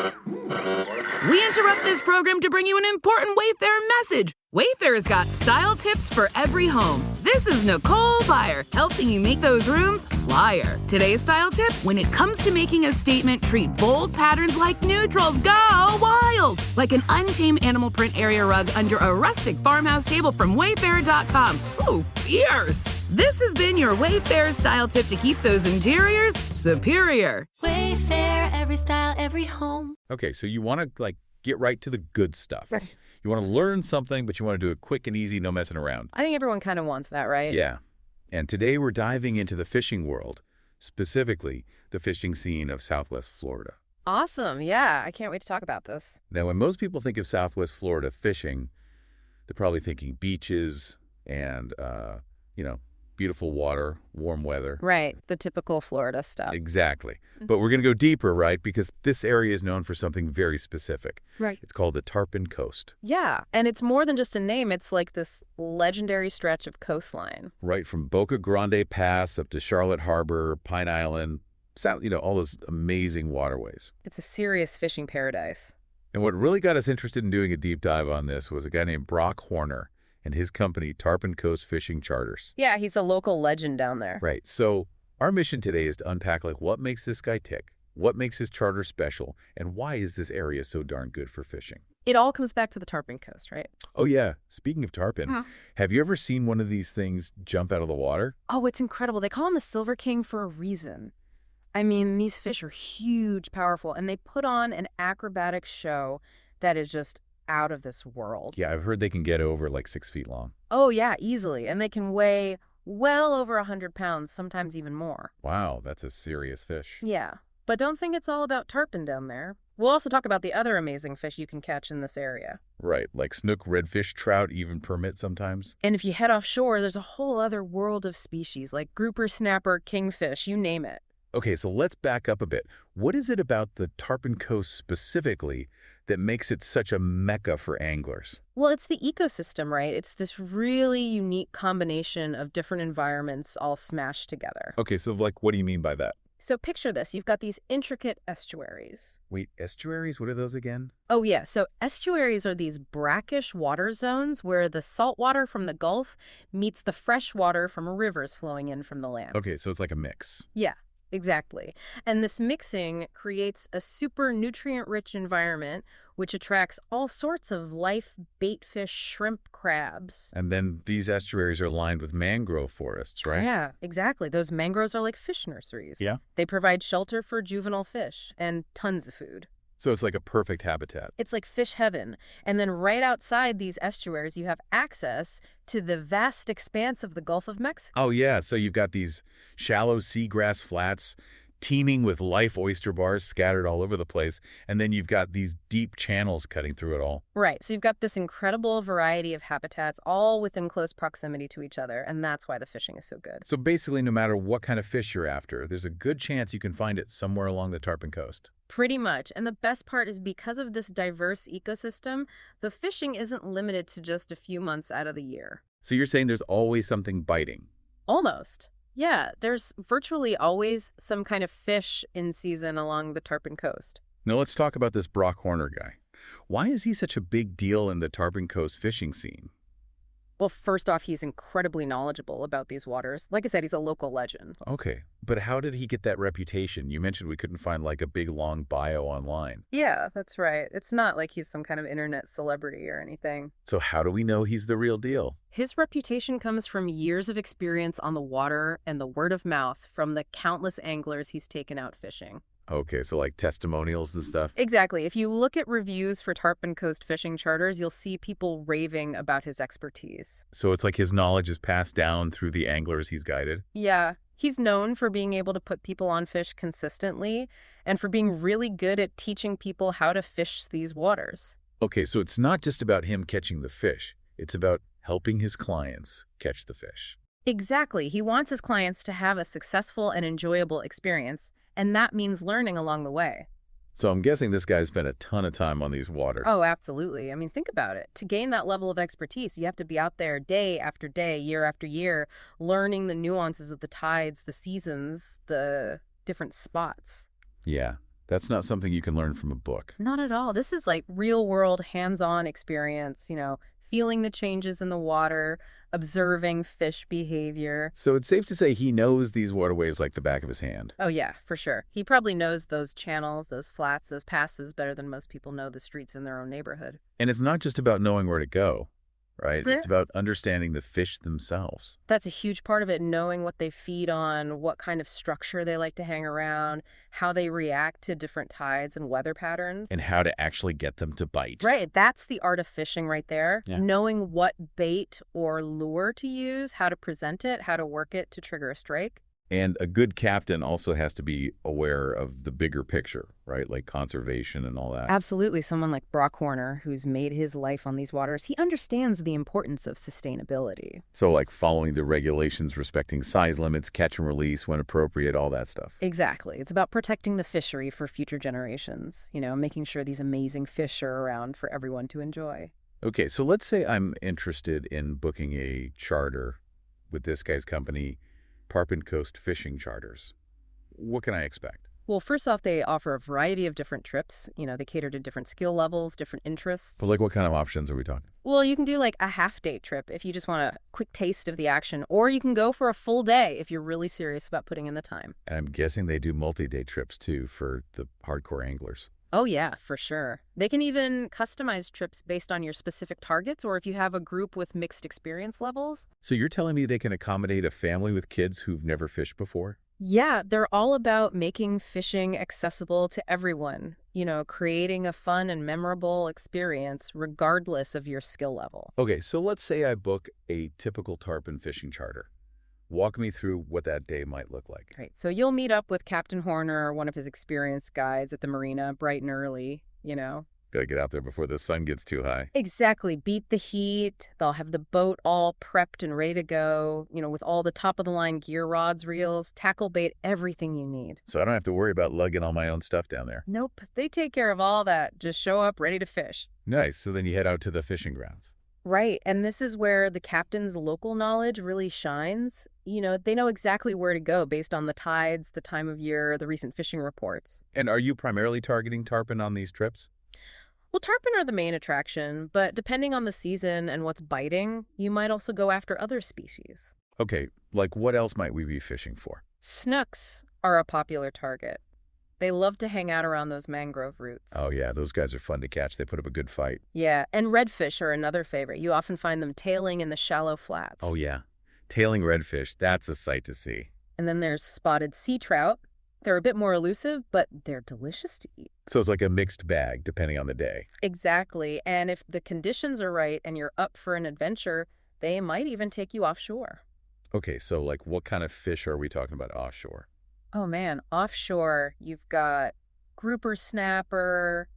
We interrupt this program to bring you an important Wayfair message. Wayfair's got style tips for every home. This is Nicole Byer, helping you make those rooms flyer. Today's style tip: when it comes to making a statement, treat bold patterns like neutrals. Go wild! Like an untamed animal print area rug under a rustic farmhouse table from Wayfair.com. Ooh, fierce! This has been your Wayfair style tip to keep those interiors superior. Wayfair, every style, every home. Okay, so you want to get right to the good stuff. Right. You want to learn something, but you want to do it quick and easy, no messing around. I think everyone kind of wants that, right? Yeah. And today we're diving into the fishing world, specifically the fishing scene of Southwest Florida. Awesome. Yeah, I can't wait to talk about this. Now, when most people think of Southwest Florida fishing, they're probably thinking beaches and, beautiful water, warm weather. Right. The typical Florida stuff. Exactly. But we're going to go deeper, right? Because this area is known for something very specific. Right. It's called the Tarpon Coast. Yeah. And it's more than just a name. It's like this legendary stretch of coastline. Right from Boca Grande Pass up to Charlotte Harbor, Pine Island, all those amazing waterways. It's a serious fishing paradise. And what really got us interested in doing a deep dive on this was a guy named Brock Horner and his company, Tarpon Coast Fishing Charters. Yeah, he's a local legend down there. Right. So our mission today is to unpack what makes this guy tick, what makes his charter special, and why is this area so darn good for fishing? It all comes back to the Tarpon Coast, right? Oh, yeah. Speaking of tarpon, have you ever seen one of these things jump out of the water? Oh, it's incredible. They call him the Silver King for a reason. I mean, these fish are huge, powerful, and they put on an acrobatic show that is just out of this world. Yeah, I've heard they can get over 6 feet long. Oh, yeah, easily. And they can weigh well over 100 pounds, sometimes even more. Wow, that's a serious fish. Yeah, but don't think it's all about tarpon down there. We'll also talk about the other amazing fish you can catch in this area. Right, like snook, redfish, trout even permit sometimes. And if you head offshore, there's a whole other world of species like grouper, snapper, kingfish, you name it. Okay, so let's back up a bit. What is it about the Tarpon Coast specifically that makes it such a mecca for anglers? Well, it's the ecosystem, right? It's this really unique combination of different environments all smashed together. Okay, so what do you mean by that? So picture this. You've got these intricate estuaries. Wait, estuaries? What are those again? Oh, yeah. So estuaries are these brackish water zones where the salt water from the Gulf meets the fresh water from rivers flowing in from the land. Okay, so it's like a mix. Yeah. Exactly. And this mixing creates a super nutrient-rich environment which attracts all sorts of life, bait fish, shrimp, crabs. And then these estuaries are lined with mangrove forests, right? Yeah, exactly. Those mangroves are like fish nurseries. Yeah. They provide shelter for juvenile fish and tons of food. So it's like a perfect habitat. It's like fish heaven. And then right outside these estuaries, you have access to the vast expanse of the Gulf of Mexico. Oh, yeah. So you've got these shallow seagrass flats teeming with life oyster bars scattered all over the place. And then you've got these deep channels cutting through it all. Right. So you've got this incredible variety of habitats all within close proximity to each other. And that's why the fishing is so good. So basically, no matter what kind of fish you're after, there's a good chance you can find it somewhere along the Tarpon Coast. Pretty much. And the best part is because of this diverse ecosystem, the fishing isn't limited to just a few months out of the year. So you're saying there's always something biting? Almost. Yeah, there's virtually always some kind of fish in season along the Tarpon Coast. Now let's talk about this Brock Horner guy. Why is he such a big deal in the Tarpon Coast fishing scene? Well, first off, he's incredibly knowledgeable about these waters. Like I said, he's a local legend. Okay, but how did he get that reputation? You mentioned we couldn't find a big long bio online. Yeah, that's right. It's not like he's some kind of internet celebrity or anything. So how do we know he's the real deal? His reputation comes from years of experience on the water and the word of mouth from the countless anglers he's taken out fishing. Okay, so testimonials and stuff? Exactly. If you look at reviews for Tarpon Coast fishing charters, you'll see people raving about his expertise. So it's like his knowledge is passed down through the anglers he's guided? Yeah. He's known for being able to put people on fish consistently and for being really good at teaching people how to fish these waters. Okay, so it's not just about him catching the fish. It's about helping his clients catch the fish. Exactly. He wants his clients to have a successful and enjoyable experience, and that means learning along the way. So I'm guessing this guy spent a ton of time on these waters. Oh, absolutely. I mean, think about it. To gain that level of expertise, you have to be out there day after day, year after year, learning the nuances of the tides, the seasons, the different spots. Yeah. That's not something you can learn from a book. Not at all. This is like real-world, hands-on experience, feeling the changes in the water, observing fish behavior. So it's safe to say he knows these waterways like the back of his hand. Oh, yeah, for sure. He probably knows those channels, those flats, those passes better than most people know the streets in their own neighborhood. And it's not just about knowing where to go, right? Yeah. It's about understanding the fish themselves. That's a huge part of it, knowing what they feed on, what kind of structure they like to hang around, how they react to different tides and weather patterns. And how to actually get them to bite. Right, that's the art of fishing right there. Yeah. Knowing what bait or lure to use, how to present it, how to work it to trigger a strike. And a good captain also has to be aware of the bigger picture, right? Like conservation and all that. Absolutely. Someone like Brock Horner, who's made his life on these waters, he understands the importance of sustainability. So like following the regulations, respecting size limits, catch and release when appropriate, all that stuff. Exactly. It's about protecting the fishery for future generations, making sure these amazing fish are around for everyone to enjoy. Okay, so let's say I'm interested in booking a charter with this guy's company, Tarpon Coast Fishing Charters. What can I expect? Well, first off, they offer a variety of different trips. They cater to different skill levels, different interests. So like what kind of options are we talking? Well, you can do like a half-day trip if you just want a quick taste of the action, or you can go for a full day if you're really serious about putting in the time. And I'm guessing they do multi-day trips too for the hardcore anglers. Oh, yeah, for sure. They can even customize trips based on your specific targets or if you have a group with mixed experience levels. So you're telling me they can accommodate a family with kids who've never fished before? Yeah, they're all about making fishing accessible to everyone, creating a fun and memorable experience regardless of your skill level. Okay, so let's say I book a typical tarpon fishing charter. Walk me through what that day might look like. Right, so you'll meet up with Captain Horner, one of his experienced guides at the marina, bright and early, Gotta get out there before the sun gets too high. Exactly. Beat the heat. They'll have the boat all prepped and ready to go, with all the top-of-the-line gear, rods, reels, tackle bait, everything you need. So I don't have to worry about lugging all my own stuff down there. Nope. They take care of all that. Just show up ready to fish. Nice. So then you head out to the fishing grounds. Right. And this is where the captain's local knowledge really shines. They know exactly where to go based on the tides, the time of year, the recent fishing reports. And are you primarily targeting tarpon on these trips? Well, tarpon are the main attraction, but depending on the season and what's biting, you might also go after other species. Okay, like what else might we be fishing for? Snooks are a popular target. They love to hang out around those mangrove roots. Oh yeah, those guys are fun to catch. They put up a good fight. Yeah, and redfish are another favorite. You often find them tailing in the shallow flats. Oh yeah, tailing redfish, that's a sight to see. And then there's spotted sea trout. They're a bit more elusive, but they're delicious to eat. So it's like a mixed bag depending on the day. Exactly. And if the conditions are right and you're up for an adventure, they might even take you offshore. Okay, so like what kind of fish are we talking about offshore? Oh man, offshore, you've got grouper snapper,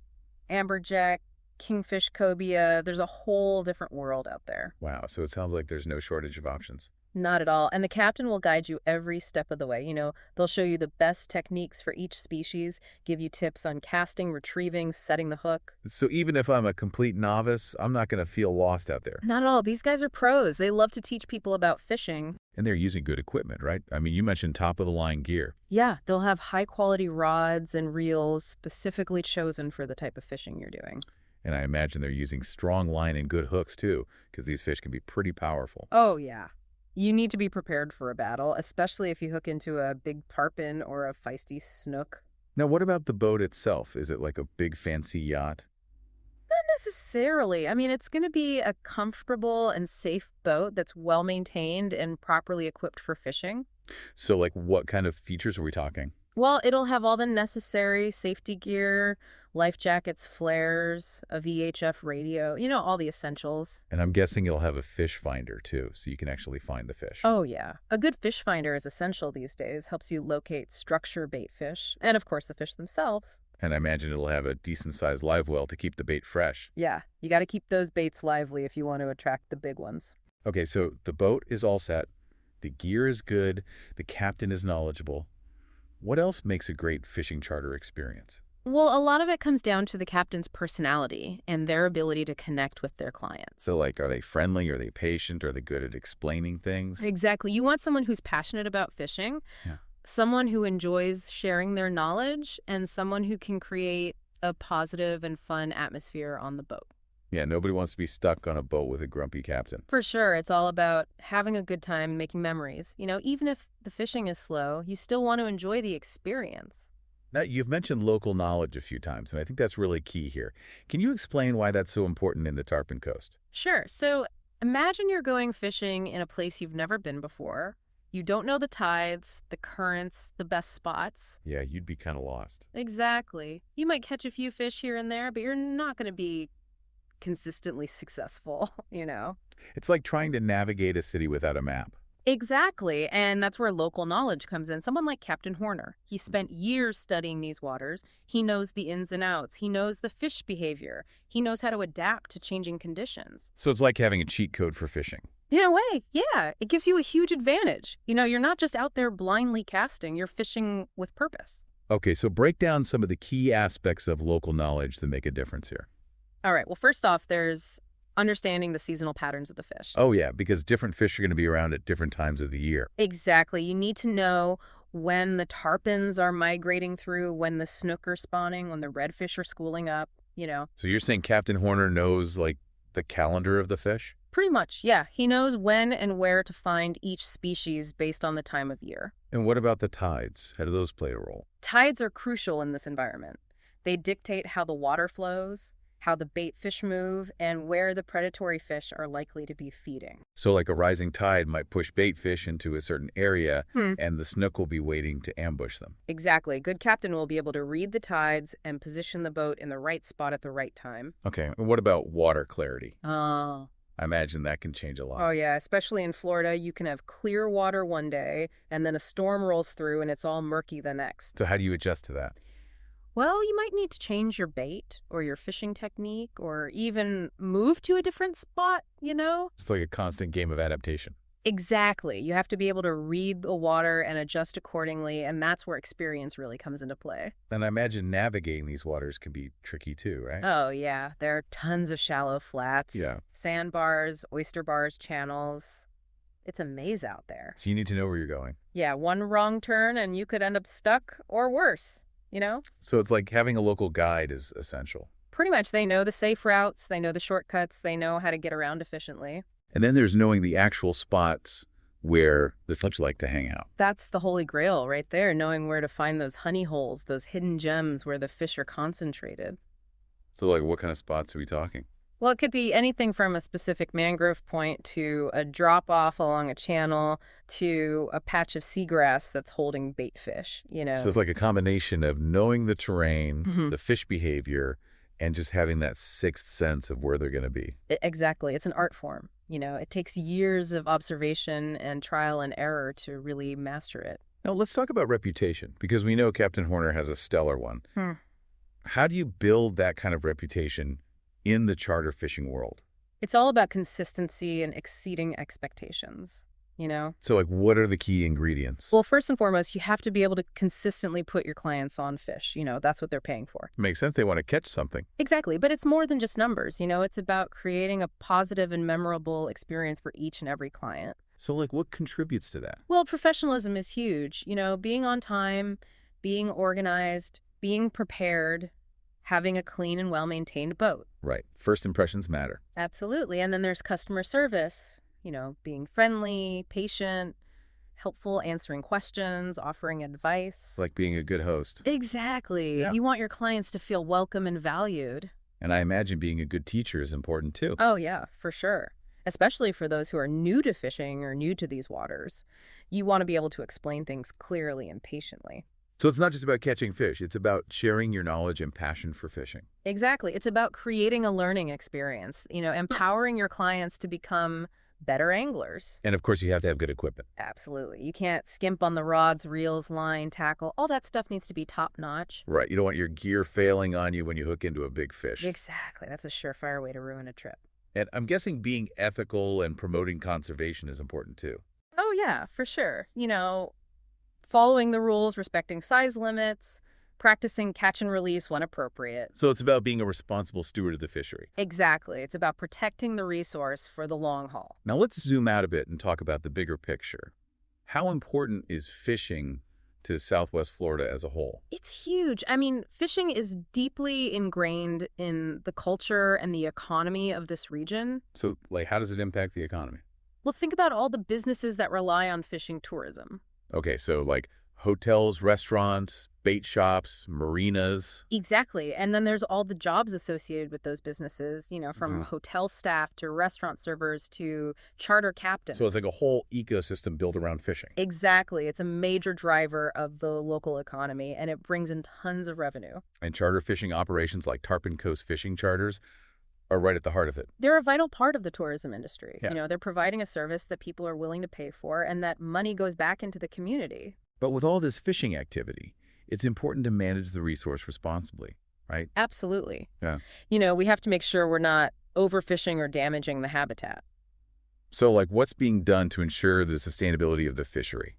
amberjack, kingfish cobia. There's a whole different world out there. Wow, so it sounds like there's no shortage of options. Not at all. And the captain will guide you every step of the way. They'll show you the best techniques for each species, give you tips on casting, retrieving, setting the hook. So even if I'm a complete novice, I'm not going to feel lost out there. Not at all. These guys are pros. They love to teach people about fishing. And they're using good equipment, right? I mean, you mentioned top-of-the-line gear. Yeah, they'll have high-quality rods and reels specifically chosen for the type of fishing you're doing. And I imagine they're using strong line and good hooks, too, because these fish can be pretty powerful. Oh, yeah. You need to be prepared for a battle, especially if you hook into a big tarpon or a feisty snook. Now, what about the boat itself? Is it like a big fancy yacht? Not necessarily. I mean, it's going to be a comfortable and safe boat that's well-maintained and properly equipped for fishing. So, like, what kind of features are we talking? Well, it'll have all the necessary safety gear, life jackets, flares, a VHF radio, all the essentials. And I'm guessing it'll have a fish finder, too, so you can actually find the fish. Oh, yeah. A good fish finder is essential these days. Helps you locate structure bait fish, and of course the fish themselves. And I imagine it'll have a decent-sized live well to keep the bait fresh. Yeah, you got to keep those baits lively if you want to attract the big ones. Okay, so the boat is all set. The gear is good. The captain is knowledgeable. What else makes a great fishing charter experience? Well, a lot of it comes down to the captain's personality and their ability to connect with their clients. So, like, are they friendly? Are they patient? Are they good at explaining things? Exactly. You want someone who's passionate about fishing, Yeah. someone who enjoys sharing their knowledge and someone who can create a positive and fun atmosphere on the boat. Yeah, nobody wants to be stuck on a boat with a grumpy captain. For sure, it's all about having a good time and making memories. Even if the fishing is slow, you still want to enjoy the experience. Now, you've mentioned local knowledge a few times, and I think that's really key here. Can you explain why that's so important in the Tarpon Coast? Sure. So imagine you're going fishing in a place you've never been before. You don't know the tides, the currents, the best spots. Yeah, you'd be kind of lost. Exactly. You might catch a few fish here and there, but you're not going to be consistently successful, It's like trying to navigate a city without a map. Exactly, and that's where local knowledge comes in. Someone like Captain Horner, he spent years studying these waters. He knows the ins and outs. He knows the fish behavior. He knows how to adapt to changing conditions. So it's like having a cheat code for fishing. In a way, yeah, it gives you a huge advantage. You're not just out there blindly casting, you're fishing with purpose. Okay, so break down some of the key aspects of local knowledge that make a difference here. All right, well, first off, there's understanding the seasonal patterns of the fish. Oh, yeah, because different fish are going to be around at different times of the year. Exactly. You need to know when the tarpons are migrating through, when the snook are spawning, when the redfish are schooling up, So you're saying Captain Horner knows, like, the calendar of the fish? Pretty much, yeah. He knows when and where to find each species based on the time of year. And what about the tides? How do those play a role? Tides are crucial in this environment. They dictate how the water flows, how the bait fish move, and where the predatory fish are likely to be feeding. So like a rising tide might push bait fish into a certain area, and the snook will be waiting to ambush them. Exactly. Good captain will be able to read the tides and position the boat in the right spot at the right time. Okay, and what about water clarity? Oh. I imagine that can change a lot. Oh, yeah. Especially in Florida, you can have clear water one day, and then a storm rolls through, and it's all murky the next. So how do you adjust to that? Well, you might need to change your bait or your fishing technique or even move to a different spot, It's like a constant game of adaptation. Exactly. You have to be able to read the water and adjust accordingly, and that's where experience really comes into play. And I imagine navigating these waters can be tricky too, right? Oh, yeah. There are tons of shallow flats, Yeah. sandbars, oyster bars, channels. It's a maze out there. So you need to know where you're going. Yeah, one wrong turn and you could end up stuck or worse, So it's like having a local guide is essential. Pretty much. They know the safe routes, they know the shortcuts, they know how to get around efficiently. And then there's knowing the actual spots where the fish like to hang out. That's the holy grail right there, knowing where to find those honey holes, those hidden gems where the fish are concentrated. So like what kind of spots are we talking? Well, it could be anything from a specific mangrove point to a drop-off along a channel to a patch of seagrass that's holding bait fish, So it's like a combination of knowing the terrain, the fish behavior, and just having that sixth sense of where they're going to be. Exactly. It's an art form. It takes years of observation and trial and error to really master it. Now, let's talk about reputation, because we know Captain Horner has a stellar one. How do you build that kind of reputation in the charter fishing world? It's all about consistency and exceeding expectations, So, like, what are the key ingredients? Well, first and foremost, you have to be able to consistently put your clients on fish. That's what they're paying for. Makes sense. They want to catch something. Exactly. But it's more than just numbers. It's about creating a positive and memorable experience for each and every client. So, like, what contributes to that? Well, professionalism is huge. Being on time, being organized, being prepared, having a clean and well-maintained boat. Right. First impressions matter. Absolutely. And then there's customer service, being friendly, patient, helpful, answering questions, offering advice. It's like being a good host. Exactly. Yeah. You want your clients to feel welcome and valued. And I imagine being a good teacher is important too. Oh, yeah, for sure. Especially for those who are new to fishing or new to these waters. You want to be able to explain things clearly and patiently. So it's not just about catching fish. It's about sharing your knowledge and passion for fishing. Exactly. It's about creating a learning experience, empowering your clients to become better anglers. And of course, you have to have good equipment. Absolutely. You can't skimp on the rods, reels, line, tackle. All that stuff needs to be top-notch. Right. You don't want your gear failing on you when you hook into a big fish. Exactly. That's a surefire way to ruin a trip. And I'm guessing being ethical and promoting conservation is important too. Oh, yeah, for sure. Following the rules, respecting size limits, practicing catch and release when appropriate. So it's about being a responsible steward of the fishery. Exactly. It's about protecting the resource for the long haul. Now let's zoom out a bit and talk about the bigger picture. How important is fishing to Southwest Florida as a whole? It's huge. I mean, fishing is deeply ingrained in the culture and the economy of this region. So, like, how does it impact the economy? Well, think about all the businesses that rely on fishing tourism. Okay, so like hotels, restaurants, bait shops, marinas. Exactly. And then there's all the jobs associated with those businesses, from hotel staff to restaurant servers to charter captains. So it's like a whole ecosystem built around fishing. Exactly. It's a major driver of the local economy, and it brings in tons of revenue. And charter fishing operations like Tarpon Coast Fishing Charters are right at the heart of it. They're a vital part of the tourism industry. Yeah. They're providing a service that people are willing to pay for, and that money goes back into the community. But with all this fishing activity, it's important to manage the resource responsibly, right? Absolutely. Yeah. We have to make sure we're not overfishing or damaging the habitat. So, like, what's being done to ensure the sustainability of the fishery?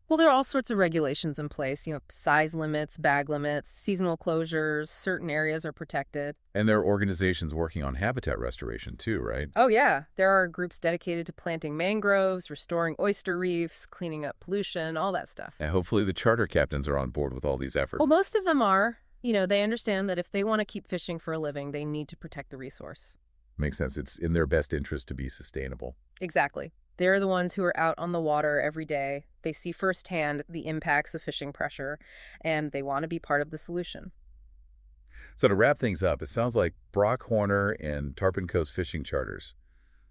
Well, there are all sorts of regulations in place, size limits, bag limits, seasonal closures, certain areas are protected. And there are organizations working on habitat restoration too, right? Oh, yeah. There are groups dedicated to planting mangroves, restoring oyster reefs, cleaning up pollution, all that stuff. And hopefully the charter captains are on board with all these efforts. Well, most of them are. They understand that if they want to keep fishing for a living, they need to protect the resource. Makes sense. It's in their best interest to be sustainable. Exactly. They're the ones who are out on the water every day. They see firsthand the impacts of fishing pressure, and they want to be part of the solution. So to wrap things up, it sounds like Brock Horner and Tarpon Coast Fishing Charters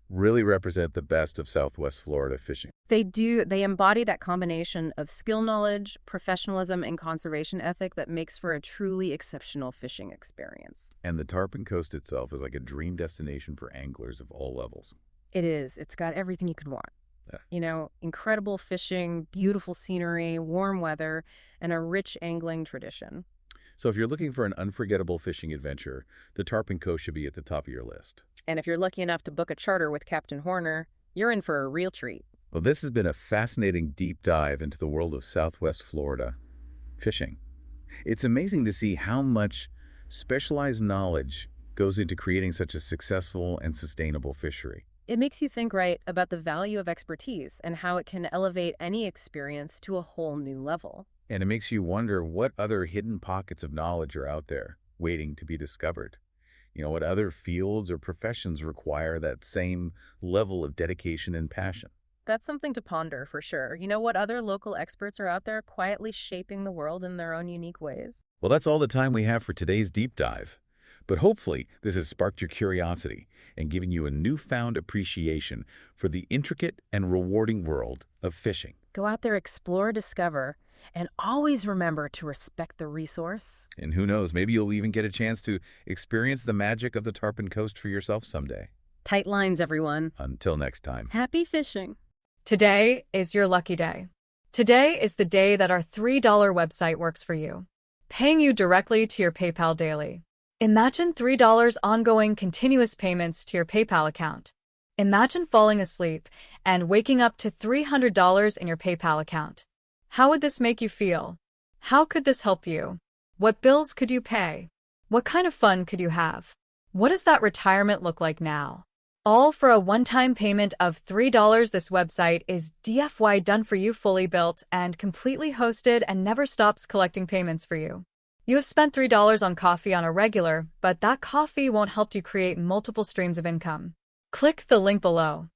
really represent the best of Southwest Florida fishing. They do. They embody that combination of skill knowledge, professionalism, and conservation ethic that makes for a truly exceptional fishing experience. And the Tarpon Coast itself is like a dream destination for anglers of all levels. It is. It's got everything you could want. Yeah. Incredible fishing, beautiful scenery, warm weather, and a rich angling tradition. So if you're looking for an unforgettable fishing adventure, the Tarpon Coast should be at the top of your list. And if you're lucky enough to book a charter with Captain Horner, you're in for a real treat. Well, this has been a fascinating deep dive into the world of Southwest Florida fishing. It's amazing to see how much specialized knowledge goes into creating such a successful and sustainable fishery. It makes you think, right, about the value of expertise and how it can elevate any experience to a whole new level. And it makes you wonder what other hidden pockets of knowledge are out there waiting to be discovered. What other fields or professions require that same level of dedication and passion? That's something to ponder for sure. What other local experts are out there quietly shaping the world in their own unique ways? Well, that's all the time we have for today's deep dive. But hopefully this has sparked your curiosity and given you a newfound appreciation for the intricate and rewarding world of fishing. Go out there, explore, discover, and always remember to respect the resource. And who knows, maybe you'll even get a chance to experience the magic of the Tarpon Coast for yourself someday. Tight lines, everyone. Until next time. Happy fishing. Today is your lucky day. Today is the day that our $3 website works for you, paying you directly to your PayPal daily. Imagine $3 ongoing continuous payments to your PayPal account. Imagine falling asleep and waking up to $300 in your PayPal account. How would this make you feel? How could this help you? What bills could you pay? What kind of fun could you have? What does that retirement look like now? All for a one-time payment of $3. This website is DFY done for you, fully built and completely hosted, and never stops collecting payments for you. You have spent $3 on coffee on a regular, but that coffee won't help you create multiple streams of income. Click the link below.